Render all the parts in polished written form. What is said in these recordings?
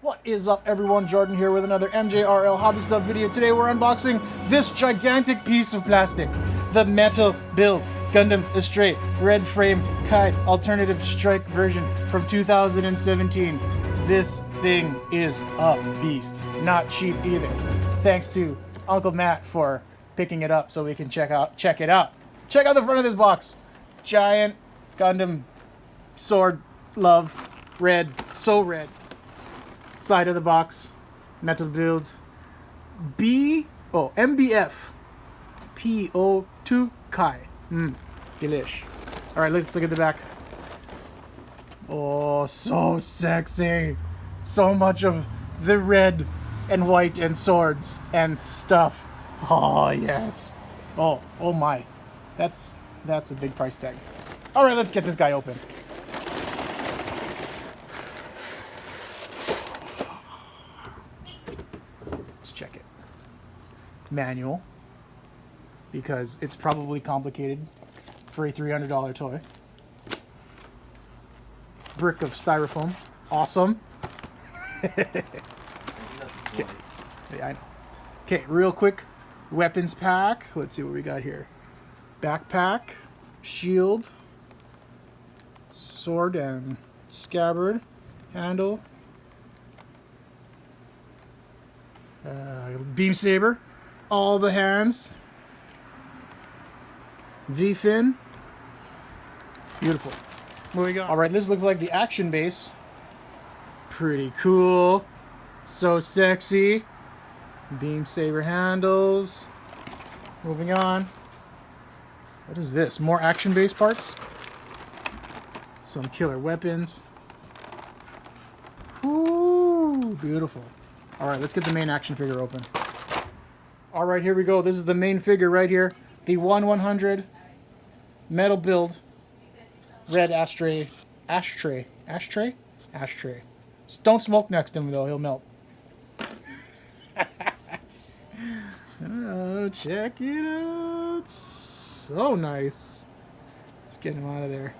What is up, everyone? Jordan here with another MJRL Hobby Stuff video. Today we're unboxing this gigantic piece of plastic, the Metal Build Gundam Astray Redframe Kai Alternative Strike version from 2017. This thing is a beast. Not cheap either. Thanks to Uncle Matt for picking it up so we can check it out. Check out the front of this box. Giant Gundam sword love red, so red. Side of the box, Metal Build, MBF PO2 Kai. Delish. All right, let's look at the back. Oh, so sexy. So much of the red and white and swords and stuff. Oh, yes. Oh my. That's a big price tag. All right, let's get this guy open. Check it. Manual, because it's probably complicated for a $300 toy. Brick of styrofoam. Awesome. Okay. Yeah, I know. Okay, real quick. Weapons pack. Let's see what we got here. Backpack. Shield. Sword and scabbard. Handle. Beam saber, all the hands, V-fin, beautiful. What we got? All right, this looks like the action base. Pretty cool, so sexy. Beam saber handles. Moving on. What is this? More action base parts. Some killer weapons. Ooh, beautiful. All right, let's get the main action figure open. All right, here we go. This is the main figure right here. The 1/100 Metal Build Red Astray. Don't smoke next to him, though. He'll melt. Oh, check it out. So nice. Let's get him out of there.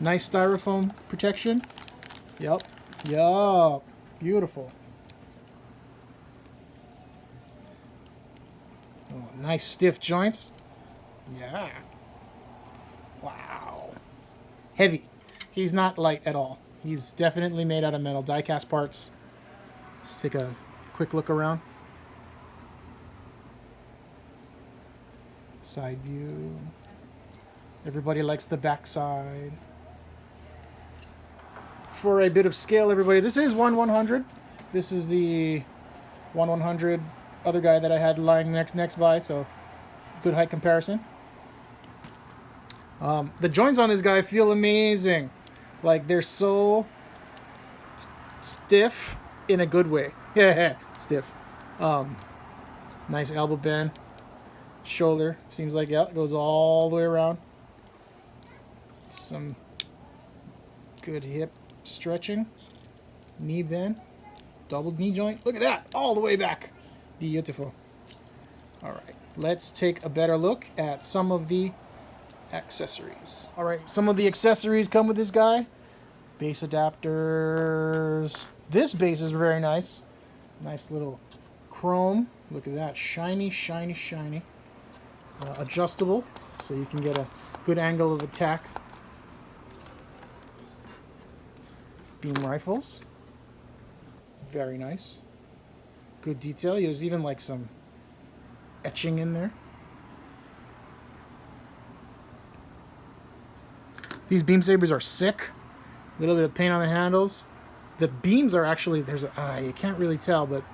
Nice styrofoam protection. Yup. Beautiful. Oh, nice stiff joints. Yeah. Wow. Heavy. He's not light at all. He's definitely made out of metal. Die-cast parts. Let's take a quick look around. Side view. Everybody likes the backside. For a bit of scale, everybody, this is 1/100. This is the 1/100 other guy that I had lying next by, so good height comparison. The joints on this guy feel amazing. Like, they're so stiff in a good way. Yeah, stiff. Nice elbow bend. Shoulder, seems like, yeah, it goes all the way around. Some good hip stretching. Knee bend. Double knee joint. Look at that, all the way back. Beautiful. All right, let's take a better look at some of the accessories. All right, some of the accessories come with this guy. Base adapters. This base is very nice. Nice little chrome. Look at that, shiny, shiny, shiny. Adjustable, so you can get a good angle of attack. Beam rifles. Very nice. Good detail. There's even like some etching in there. These beam sabers are sick. A little bit of paint on the handles. The beams are actually, you can't really tell, but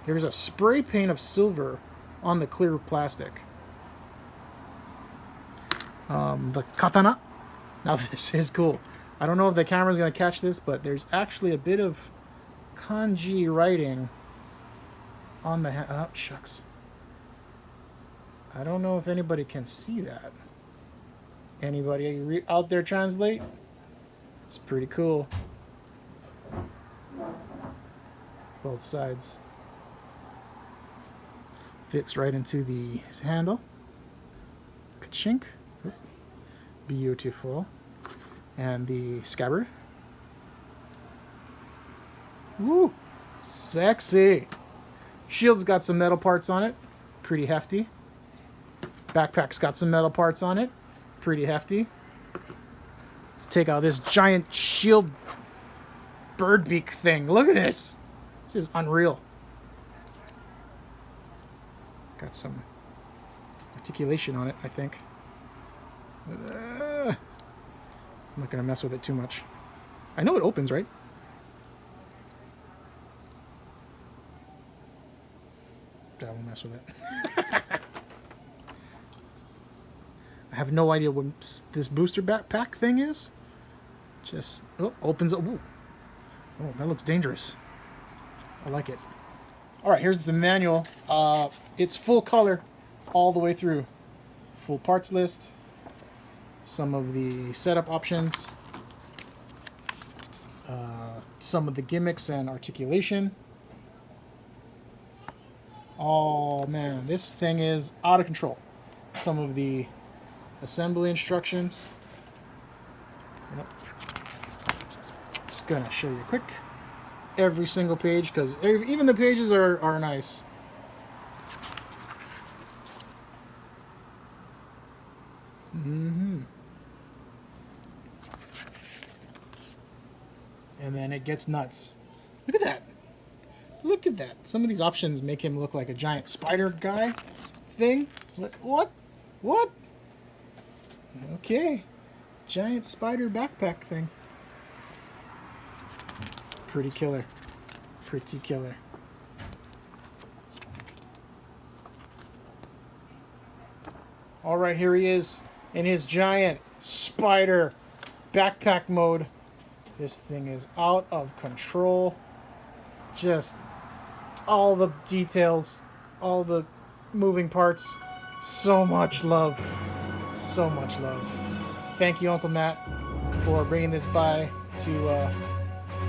there's a spray paint of silver on the clear plastic. The katana. Now this is cool. I don't know if the camera's going to catch this, but there's actually a bit of kanji writing on the hand. Oh, shucks. I don't know if anybody can see that. Anybody out there translate? It's pretty cool. Both sides. Fits right into the handle. Ka-chink. Beautiful. And the scabbard. Woo! Sexy. Shield's got some metal parts on it. Pretty hefty. Backpack's got some metal parts on it. Pretty hefty. Let's take out this giant shield bird beak thing. Look at this. This is unreal. Got some articulation on it, I think. I'm not going to mess with it too much. I know it opens, right? I won't mess with it. I have no idea what this booster backpack thing is. Just opens up. Ooh. Oh, that looks dangerous. I like it. All right, here's the manual. It's full color all the way through. Full parts list. Some of the setup options. Some of the gimmicks and articulation. Oh man, this thing is out of control. Some of the assembly instructions. Yep. Just gonna show you quick. Every single page, because even the pages are nice. And then it gets nuts. Look at that. Look at that. Some of these options make him look like a giant spider guy thing. What? Okay. Giant spider backpack thing. Pretty killer. Pretty killer. All right, here he is in his giant spider backpack mode. This thing is out of control. Just all the details, all the moving parts. So much love. So much love. Thank you, Uncle Matt, for bringing this by to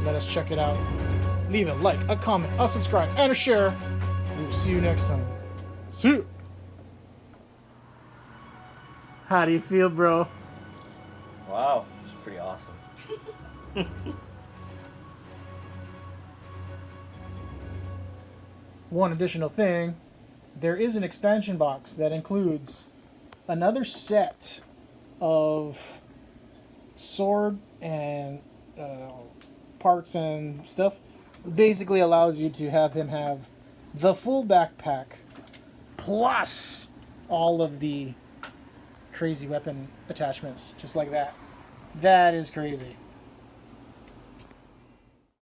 let us check it out. Leave a like, a comment, a subscribe, and a share. We will see you next time. See you. How do you feel, bro? Wow, it's pretty awesome. One additional thing, there is an expansion box that includes another set of sword and parts and stuff. Basically allows you to have him have the full backpack plus all of the crazy weapon attachments, just like that. That is crazy.